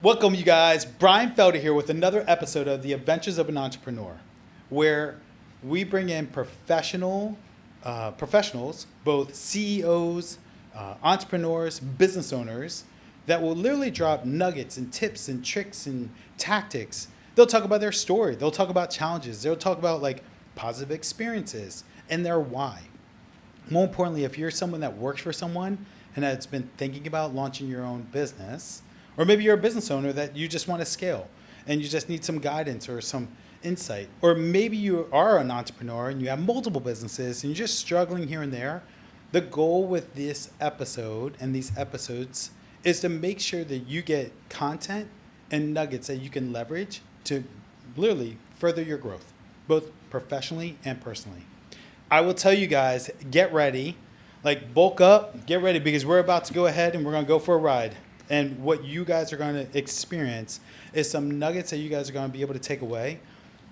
Welcome, you guys. Bryan Felder here with another episode of The Adventures of an Entrepreneur, where we bring in professionals, both CEOs, entrepreneurs, business owners, that will literally drop nuggets and tips and tricks and tactics. They'll talk about their story. They'll talk about challenges. They'll talk about like positive experiences and their why. More importantly, if you're someone that works for someone and has been thinking about launching your own business, or maybe you're a business owner that you just want to scale and you just need some guidance or some insight. Or maybe you are an entrepreneur and you have multiple businesses and you're just struggling here and there. The goal with this episode and these episodes is to make sure that you get content and nuggets that you can leverage to literally further your growth, both professionally and personally. I will tell you guys, get ready, like bulk up, get ready, because we're about to go ahead and we're going to go for a ride. And what you guys are going to experience is some nuggets that you guys are going to be able to take away,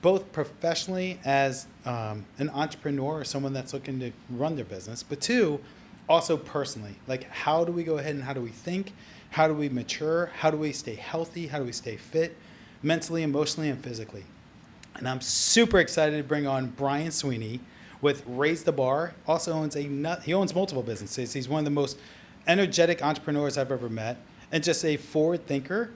both professionally as an entrepreneur or someone that's looking to run their business, but two, also personally. Like, how do we go ahead and how do we think? How do we mature? How do we stay healthy? How do we stay fit mentally, emotionally, and physically? And I'm super excited to bring on Brian Sweeney with Raise the Bar. Also owns he owns multiple businesses. He's one of the most energetic entrepreneurs I've ever met. And just a forward thinker.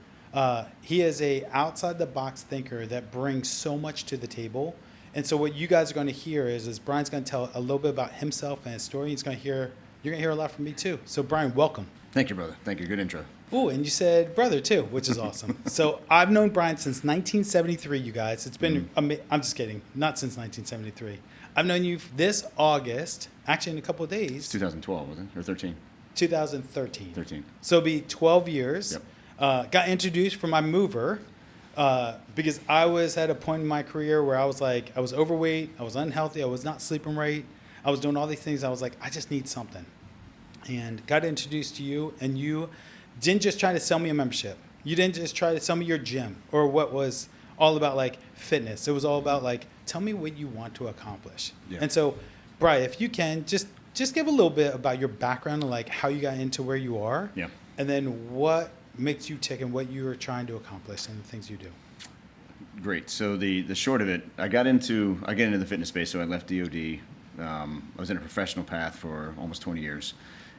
He is a outside the box thinker that brings so much to the table. And so what you guys are going to hear is Brian's going to tell a little bit about himself and his story. You're going to hear a lot from me too. So Brian, welcome. Thank you, brother. Thank you. Good intro. Oh, and you said brother too, which is awesome. So I've known Brian since 1973, you guys. It's been, I'm just kidding, not since 1973. I've known you this August, actually in a couple of days. It's 2012, wasn't it? Or 13? 2013. 13. So it'll be 12 years. Yep. Got introduced from my mover because I was at a point in my career where I was like, I was overweight, I was unhealthy, I was not sleeping right, I was doing all these things. I was like, I just need something. And got introduced to you, and you didn't just try to sell me a membership. You didn't just try to sell me your gym or what was all about like fitness. It was all about like, tell me what you want to accomplish. Yeah. And so, Brian, if you can, just give a little bit about your background and like how you got into where you are. Yeah. And then what makes you tick and what you are trying to accomplish and the things you do. Great. So the short of it, I got into the fitness space. So I left DOD. I was in a professional path for almost 20 years.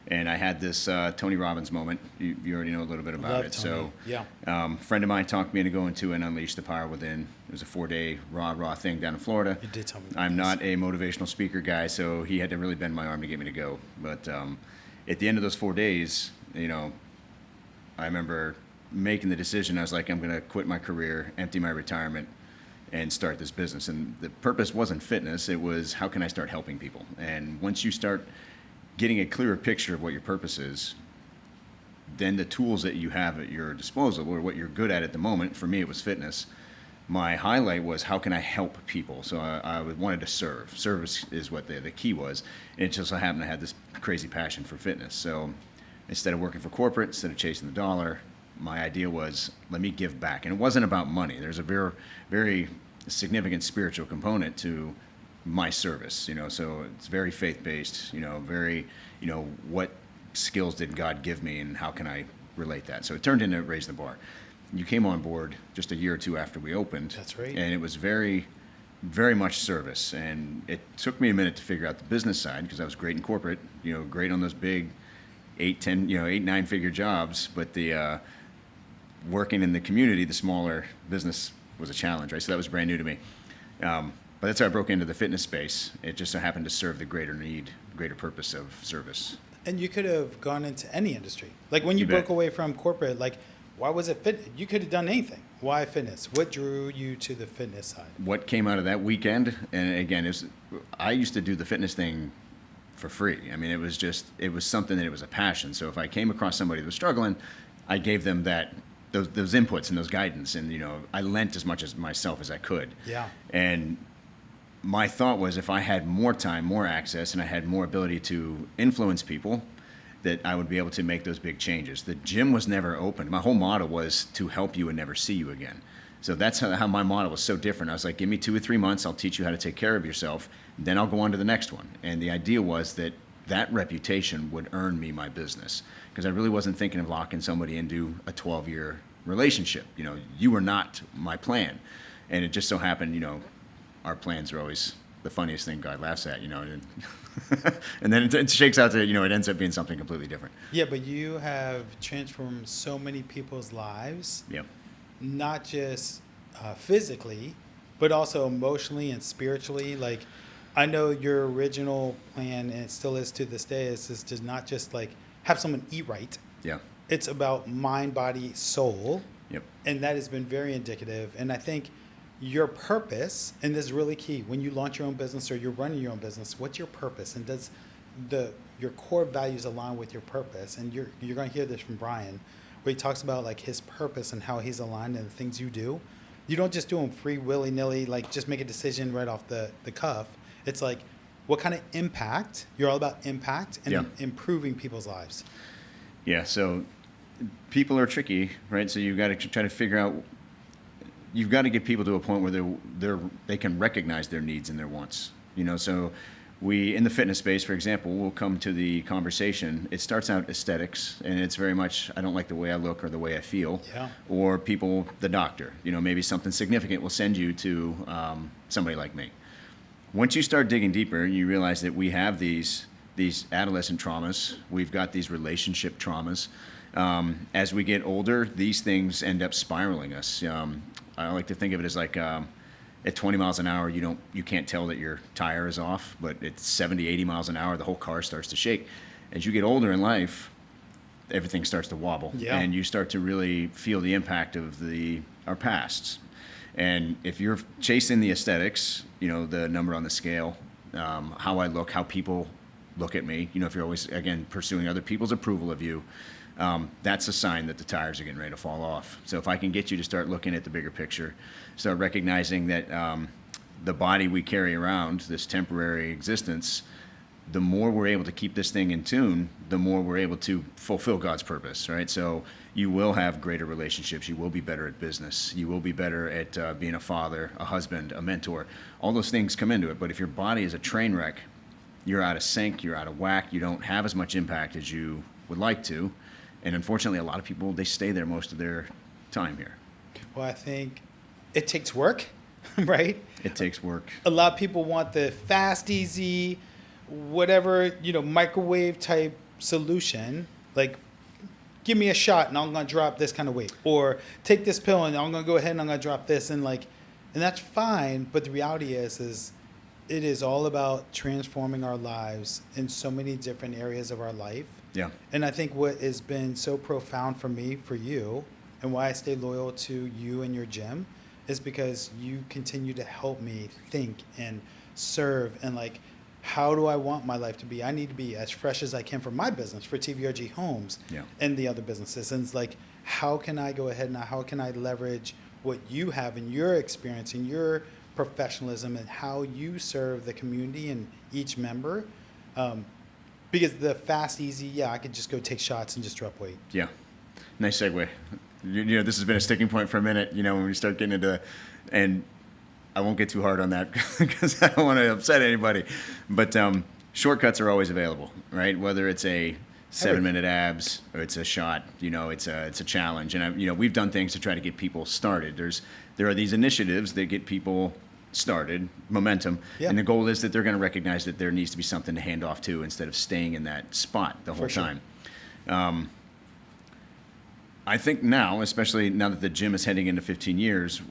And I had this Tony Robbins moment. You already know a little bit about Love it. Tony. So yeah. Friend of mine talked me into going to an Unleash the Power Within. It was a 4-day raw thing down in Florida. You did tell me. I'm not a motivational speaker guy, so he had to really bend my arm to get me to go. But at the end of those 4 days, I remember making the decision. I was like, I'm going to quit my career, empty my retirement, and start this business. And the purpose wasn't fitness. It was, how can I start helping people? And once you start getting a clearer picture of what your purpose is, then the tools that you have at your disposal, or what you're good at the moment, for me it was fitness. My highlight was, how can I help people? So I wanted to serve. Service is what the key was. And it just so happened I had this crazy passion for fitness. So instead of working for corporate, instead of chasing the dollar, my idea was, let me give back. And it wasn't about money. There's a very, very significant spiritual component to my service, so it's very faith-based, very, what skills did God give me and how can I relate that? So it turned into Raise the Bar. You came on board just a year or two after we opened. That's right. And it was very, very much service. And it took me a minute to figure out the business side, because I was great in corporate, great on those big 9-figure jobs, but the working in the community, the smaller business was a challenge, right? So that was brand new to me. But that's how I broke into the fitness space. It just so happened to serve the greater need, greater purpose of service. And you could have gone into any industry. Like when you broke away from corporate, like why was it fitness? You could have done anything. Why fitness? What drew you to the fitness side? What came out of that weekend, and again, I used to do the fitness thing for free. I mean, it was something that it was a passion. So if I came across somebody that was struggling, I gave them those inputs and those guidance, and I lent as much as myself as I could. Yeah. And my thought was, if I had more time, more access, and I had more ability to influence people, that I would be able to make those big changes. The gym was never open. My whole motto was to help you and never see you again. So that's how my model was so different. I was like, give me 2 or 3 months, I'll teach you how to take care of yourself, then I'll go on to the next one. And the idea was that reputation would earn me my business, because I really wasn't thinking of locking somebody into a 12-year relationship. You know, you were not my plan. And it just so happened, you know, our plans are always the funniest thing God laughs at, you know, and then it shakes out to, you know, it ends up being something completely different. Yeah, but you have transformed so many people's lives, Yep. not just physically, but also emotionally and spiritually. Like, I know your original plan, and it still is to this day, is to not just like have someone eat right. Yeah. It's about mind, body, soul. Yep. And that has been very indicative. And I think your purpose, and this is really key, when you launch your own business or you're running your own business, what's your purpose? And does your core values align with your purpose? And you're going to hear this from Brian, where he talks about like his purpose and how he's aligned and the things you do. You don't just do them free willy-nilly, like just make a decision right off the cuff. It's like, what kind of impact? You're all about impact and improving people's lives. Yeah, so people are tricky, right? So you've got to try to figure out, you've got to get people to a point where they can recognize their needs and their wants. You know, so we, in the fitness space, for example, we'll come to the conversation. It starts out aesthetics, and it's very much, I don't like the way I look or the way I feel. Yeah. Or people, the doctor, you know, maybe something significant will send you to somebody like me. Once you start digging deeper, you realize that we have these adolescent traumas. We've got these relationship traumas. As we get older, these things end up spiraling us. I like to think of it as like at 20 miles an hour, you can't tell that your tire is off, but at 70, 80 miles an hour, the whole car starts to shake. As you get older in life, everything starts to wobble, and you start to really feel the impact of our pasts. And if you're chasing the aesthetics, you know, the number on the scale, how I look, how people look at me, you know, if you're always, again, pursuing other people's approval of you, that's a sign that the tires are getting ready to fall off. So if I can get you to start looking at the bigger picture, start recognizing that the body we carry around, this temporary existence, the more we're able to keep this thing in tune, the more we're able to fulfill God's purpose, right? So you will have greater relationships. You will be better at business. You will be better at being a father, a husband, a mentor. All those things come into it. But if your body is a train wreck, you're out of sync, you're out of whack, you don't have as much impact as you would like to. And unfortunately, a lot of people, they stay there most of their time here. Well, I think it takes work, right? It takes work. A lot of people want the fast, easy, whatever, you know, microwave type solution. Like, give me a shot and I'm going to drop this kind of weight. Or take this pill and I'm going to go ahead and I'm going to drop this. And that's fine. But the reality is it is all about transforming our lives in so many different areas of our life. Yeah. And I think what has been so profound for me, for you, and why I stay loyal to you and your gym is because you continue to help me think and serve and like, how do I want my life to be? I need to be as fresh as I can for my business, for TVRG Homes and the other businesses. And it's like, how can I go ahead and how can I leverage what you have in your experience and your professionalism and how you serve the community and each member? Because the fast, easy, I could just go take shots and just drop weight. Yeah. Nice segue. You know, this has been a sticking point for a minute, you know, when we start getting into, and I won't get too hard on that because I don't want to upset anybody. But shortcuts are always available, right? Whether it's a 7-minute abs or it's a shot, you know, it's a challenge. And, you know, we've done things to try to get people started. There are these initiatives that get people started, momentum, and the goal is that they're going to recognize that there needs to be something to hand off to instead of staying in that spot the whole time. I think now, especially now that the gym is heading into 15 years,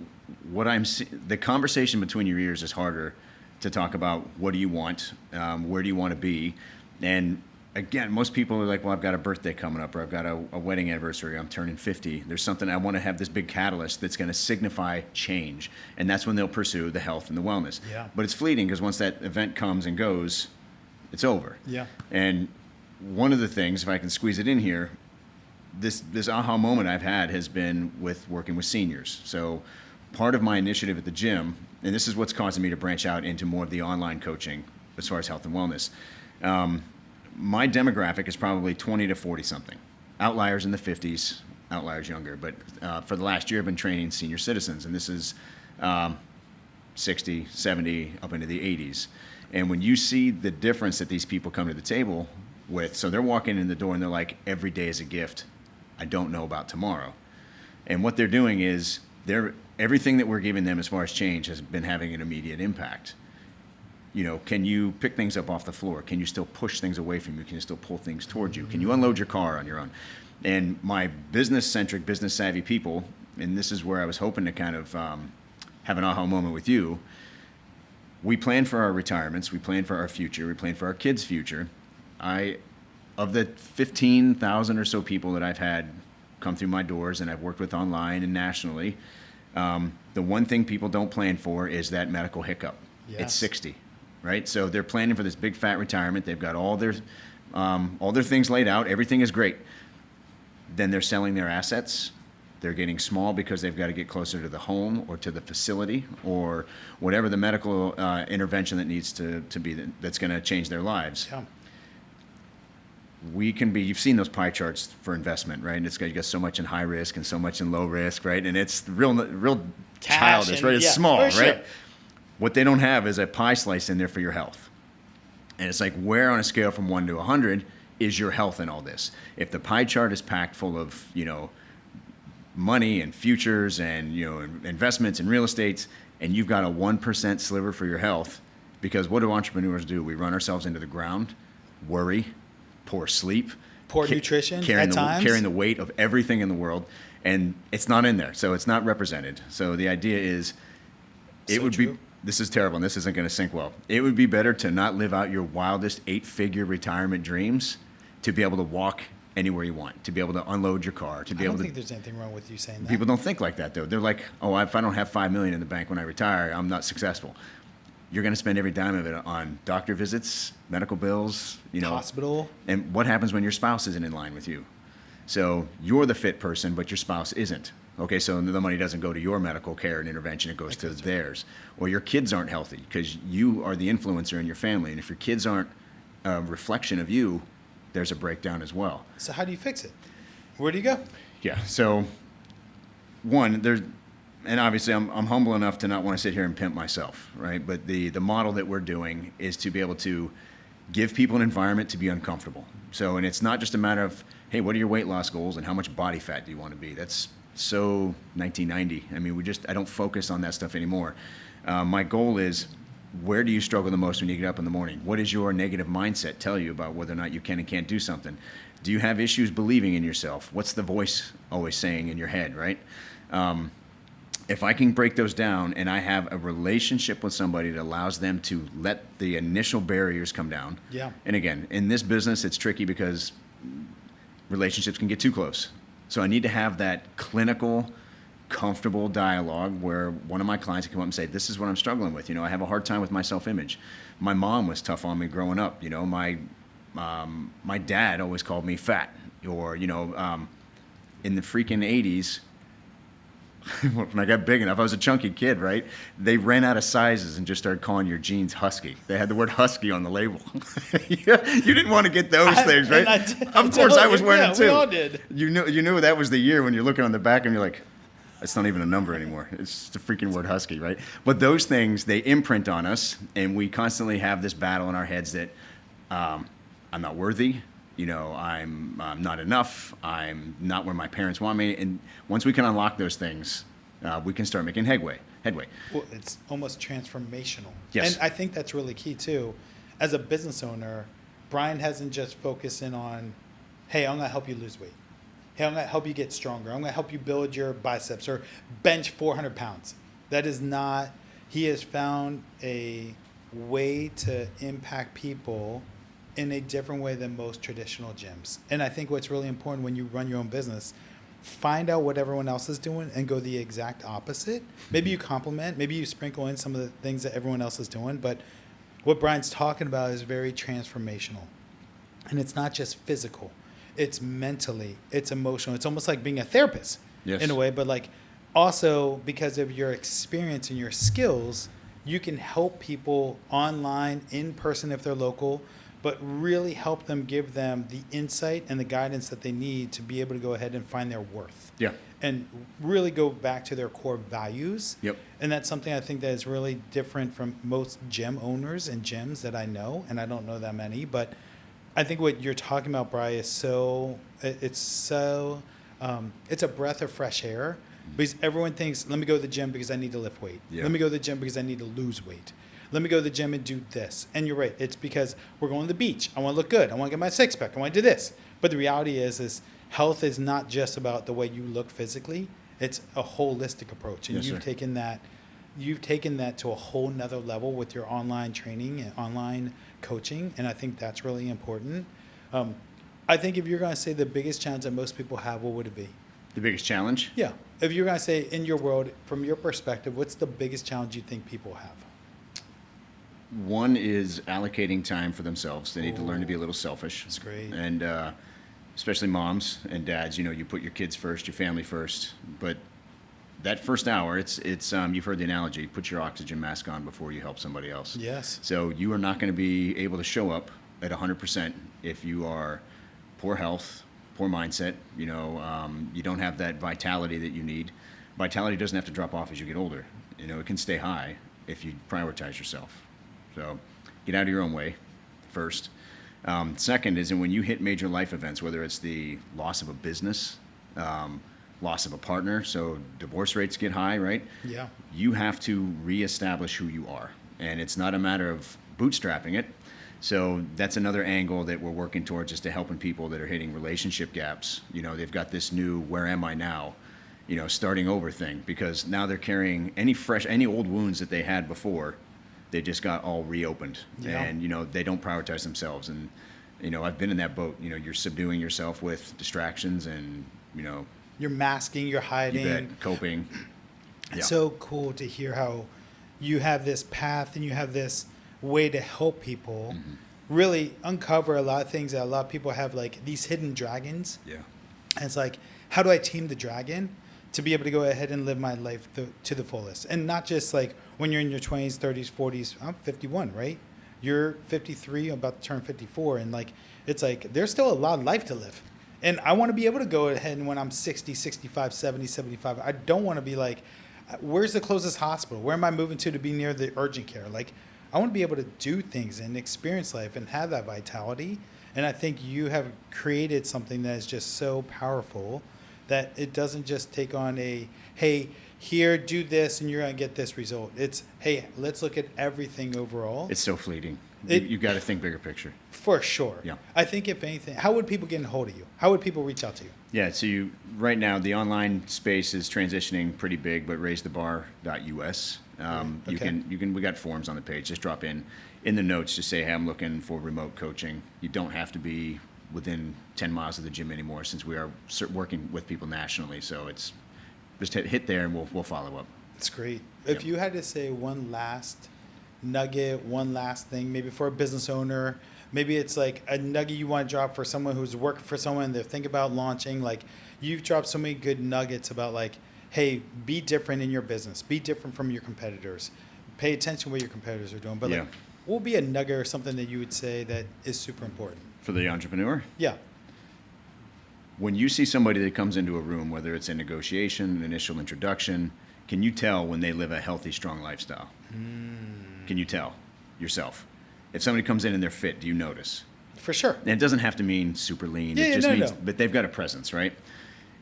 the conversation between your ears is harder to talk about. What do you want? Where do you want to be? And again, most people are like, well, I've got a birthday coming up, or I've got a wedding anniversary, I'm turning 50. There's something, I want to have this big catalyst that's going to signify change. And that's when they'll pursue the health and the wellness. Yeah. But it's fleeting because once that event comes and goes, it's over. Yeah. And one of the things, if I can squeeze it in here, this aha moment I've had has been with working with seniors. So part of my initiative at the gym, and this is what's causing me to branch out into more of the online coaching as far as health and wellness. My demographic is probably 20 to 40 something. Outliers in the 50s, outliers younger. But for the last year, I've been training senior citizens, and this is 60, 70, up into the 80s. And when you see the difference that these people come to the table with, so they're walking in the door and they're like, every day is a gift. I don't know about tomorrow. And what they're doing is everything that we're giving them as far as change has been having an immediate impact. You know, can you pick things up off the floor? Can you still push things away from you? Can you still pull things towards you? Can you unload your car on your own? And my business-centric, business-savvy people, and this is where I was hoping to kind of have an aha moment with you, we plan for our retirements, we plan for our future, we plan for our kids' future. Of the 15,000 or so people that I've had come through my doors and I've worked with online and nationally, the one thing people don't plan for is that medical hiccup. Yes. It's 60. Right, so they're planning for this big fat retirement. They've got all their things laid out. Everything is great. Then they're selling their assets. They're getting small because they've got to get closer to the home or to the facility or whatever the medical intervention that needs to be that's going to change their lives. Yeah. You've seen those pie charts for investment, right? And you got so much in high risk and so much in low risk, right? And it's real childish, right? It's small, right? Sure. What they don't have is a pie slice in there for your health. And it's like, where on a scale from 1 to 100 is your health in all this? If the pie chart is packed full of, money and futures and, investments and real estates, and you've got a 1% sliver for your health, because what do entrepreneurs do? We run ourselves into the ground, worry, poor sleep, poor nutrition carrying at times. Carrying the weight of everything in the world, and it's not in there. So it's not represented. So the idea is, this is terrible, and this isn't going to sink well. It would be better to not live out your wildest 8-figure retirement dreams, to be able to walk anywhere you want, to be able to unload your car, to be able to. I don't think there's anything wrong with you saying that. People don't think like that, though. They're like, oh, if I don't have $5 million in the bank when I retire, I'm not successful. You're going to spend every dime of it on doctor visits, medical bills, hospital. And what happens when your spouse isn't in line with you? So you're the fit person, but your spouse isn't. Okay, so the money doesn't go to your medical care and intervention, it goes to theirs. Or your kids aren't healthy because you are the influencer in your family. And if your kids aren't a reflection of you, there's a breakdown as well. So how do you fix it? Where do you go? Yeah, so and obviously I'm humble enough to not want to sit here and pimp myself, right? But the model that we're doing is to be able to give people an environment to be uncomfortable. So, and it's not just a matter of, hey, what are your weight loss goals and how much body fat do you want to be? That's so 1990. I mean, I don't focus on that stuff anymore. My goal is, where do you struggle the most when you get up in the morning? What does your negative mindset tell you about whether or not you can and can't do something? Do you have issues believing in yourself? What's the voice always saying in your head, right? If I can break those down and I have a relationship with somebody that allows them to let the initial barriers come down. Yeah. And again, in this business, it's tricky because relationships can get too close. So I need to have that clinical, comfortable dialogue where one of my clients can come up and say, this is what I'm struggling with. I have a hard time with my self-image. My mom was tough on me growing up. My dad always called me fat. Or, in the freaking 80s, when I got big enough, I was a chunky kid, right? They ran out of sizes and just started calling your jeans husky. They had the word husky on the label. You didn't want to get those things, right? Of course, I was wearing them too. We all did. You knew that was the year when you're looking on the back and you're like, it's not even a number anymore. It's the freaking word husky, right? But those things, they imprint on us, and we constantly have this battle in our heads that I'm not worthy. I'm not enough. I'm not where my parents want me. And once we can unlock those things, we can start making headway. Well, it's almost transformational. Yes. And I think that's really key, too. As a business owner, Brian hasn't just focused in on, hey, I'm going to help you lose weight. Hey, I'm going to help you get stronger. I'm going to help you build your biceps or bench 400 pounds. That is not, he has found a way to impact people in a different way than most traditional gyms. And I think what's really important when you run your own business, find out what everyone else is doing and go the exact opposite. Maybe you complement, maybe you sprinkle in some of the things that everyone else is doing, but what Brian's talking about is very transformational. And it's not just physical. It's mentally, it's emotional. It's almost like being a therapist in a way, but like also because of your experience and your skills, you can help people online, in person if they're local, but really help them, give them the insight and the guidance that they need to be able to go ahead and find their worth. Yeah. And really go back to their core values. Yep. And that's something I think that is really different from most gym owners and gyms that I know, and I don't know that many, but I think what you're talking about, Brian, is so it's a breath of fresh air because everyone thinks, let me go to the gym because I need to lift weight. Yeah. Let me go to the gym because I need to lose weight. Let me go to the gym and do this. And you're right. It's because we're going to the beach. I want to look good. I want to get my six pack. I want to do this. But the reality is health is not just about the way you look physically. It's a holistic approach. And Yes, you've sir. taken that to a whole nother level with your online training and online coaching. And I think that's really important. I think if you're going to say the biggest challenge that most people have, what would it be? The biggest challenge? Yeah. If you're going to say in your world, from your perspective, what's the biggest challenge you think people have? One is allocating time for themselves. They need to learn to be a little selfish. That's great. And especially moms and dads, you put your kids first, your family first. But that first hour, it's you've heard the analogy, put your oxygen mask on before you help somebody else. Yes. So you are not going to be able to show up at 100% if you are poor health, poor mindset. You don't have that vitality that you need. Vitality doesn't have to drop off as you get older. It can stay high if you prioritize yourself. So get out of your own way first. Second is when you hit major life events, whether it's the loss of a business, loss of a partner, so divorce rates get high, right? Yeah. You have to reestablish who you are. And it's not a matter of bootstrapping it. So that's another angle that we're working towards, is to helping people that are hitting relationship gaps. They've got this new where am I now, starting over thing, because now they're carrying any old wounds that they had before. They just got all reopened. Yeah. And they don't prioritize themselves. And I've been in that boat. You're subduing yourself with distractions and You're masking, you're hiding. you bet, coping. It's Yeah. so cool to hear how you have this path and you have this way to help people really uncover a lot of things that a lot of people have, like these hidden dragons. Yeah. And it's like, how do I tame the dragon to be able to go ahead and live my life to the fullest? And not just like when you're in your 20s, 30s, 40s. I'm 51, right? You're 53, about to turn 54. And like, it's like, there's still a lot of life to live. And I want to be able to go ahead and when I'm 60, 65, 70, 75, I don't want to be like, where's the closest hospital? Where am I moving to be near the urgent care? Like, I want to be able to do things and experience life and have that vitality. And I think you have created something that is just so powerful that it doesn't just take on hey, here, do this, and you're going to get this result. It's, hey, let's look at everything overall. It's so fleeting. It- You got to think bigger picture. For sure. Yeah. I think if anything, how would people get a hold of you? How would people reach out to you? Yeah, so right now the online space is transitioning pretty big, but raisethebar.us. Okay. We got forms on the page. Just drop in the notes. Just say, hey, I'm looking for remote coaching. You don't have to be within 10 miles of the gym anymore, since we are working with people nationally. So it's just hit there and we'll follow up. It's great. If you had to say one last nugget, one last thing, maybe for a business owner, maybe it's like a nugget you want to drop for someone who's working for someone, they're thinking about launching. Like, you've dropped so many good nuggets about like, hey, be different in your business. Be different from your competitors. Pay attention to what your competitors are doing. But Yeah. like, what would be a nugget or something that you would say that is super important? For the entrepreneur, Yeah. when you see somebody that comes into a room, whether it's a negotiation, an initial introduction, can you tell when they live a healthy, strong lifestyle? Can you tell yourself? If somebody comes in and they're fit, do you notice? For sure. And it doesn't have to mean super lean. Yeah, It just no, means, no. but they've got a presence, right?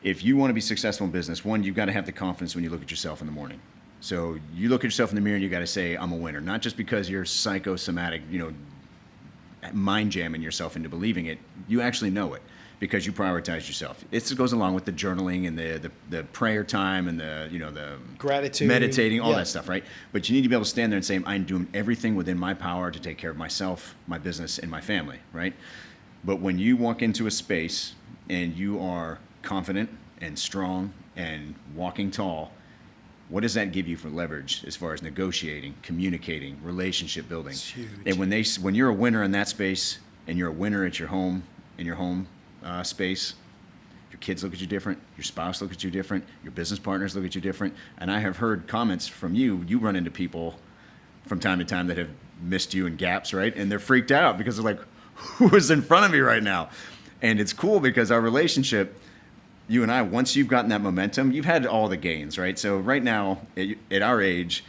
If you want to be successful in business, one, you've got to have the confidence when you look at yourself in the morning. So you look at yourself in the mirror and you got to say, I'm a winner. Not just because you're psychosomatic, mind jamming yourself into believing it. You actually know it because you prioritize yourself. It goes along with the journaling and the prayer time and the Gratitude. meditating, all Yeah. that stuff, right? But you need to be able to stand there and say, I'm doing everything within my power to take care of myself, my business, and my family, right? But when you walk into a space and you are confident and strong and walking tall, what does that give you for leverage as far as negotiating, communicating, relationship building? It's huge. And when you're a winner in that space and you're a winner at your home, in your home space, your kids look at you different, your spouse looks at you different, your business partners look at you different. And I have heard comments from you run into people from time to time that have missed you in gaps, right? And they're freaked out because they're like, who is in front of me right now? And it's cool because our relationship, you and I, once you've gotten that momentum, you've had all the gains, right? So right now, at our age,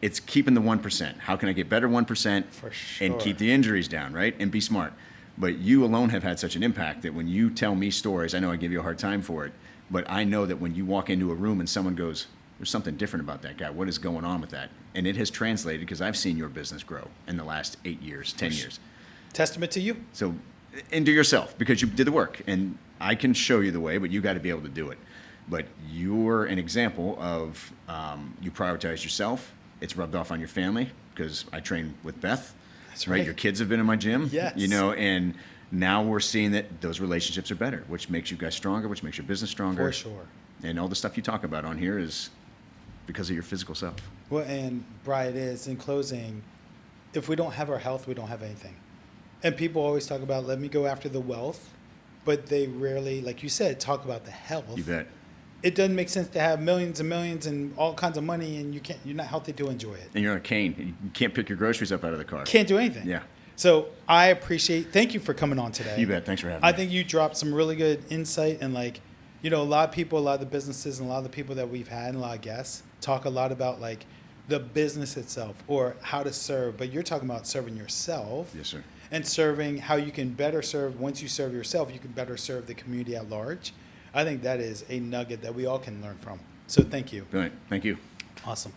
it's keeping the 1%. How can I get better 1% For sure. and keep the injuries down, right? And be smart. But you alone have had such an impact that when you tell me stories, I know I give you a hard time for it, But I know that when you walk into a room and someone goes, there's something different about that guy. What is going on with that? And it has translated because I've seen your business grow in the last 8 years, 10 years. Testament to you. So, and to yourself, because you did the work. And I can show you the way, but you got to be able to do it. But you're an example of you prioritize yourself. It's rubbed off on your family because I train with Beth. That's right. Your kids have been in my gym. Yes. You know, and now we're seeing that those relationships are better, which makes you guys stronger, which makes your business stronger. For sure. And all the stuff you talk about on here is because of your physical self. Well, and Brian, in closing, if we don't have our health, we don't have anything. And people always talk about, let me go after the wealth, but they rarely, like you said, talk about the health. You bet. It doesn't make sense to have millions and millions and all kinds of money, and you're not healthy to enjoy it. And you're on a cane. You can't pick your groceries up out of the car. Can't do anything. Yeah. So thank you for coming on today. You bet. Thanks for having me. I think you dropped some really good insight, and a lot of people, a lot of the businesses and a lot of the people that we've had and a lot of guests talk a lot about the business itself or how to serve, but you're talking about serving yourself. Yes, sir. And serving how you can better serve. Once you serve yourself, you can better serve the community at large. I think that is a nugget that we all can learn from. So thank you. Good. Thank you. Awesome.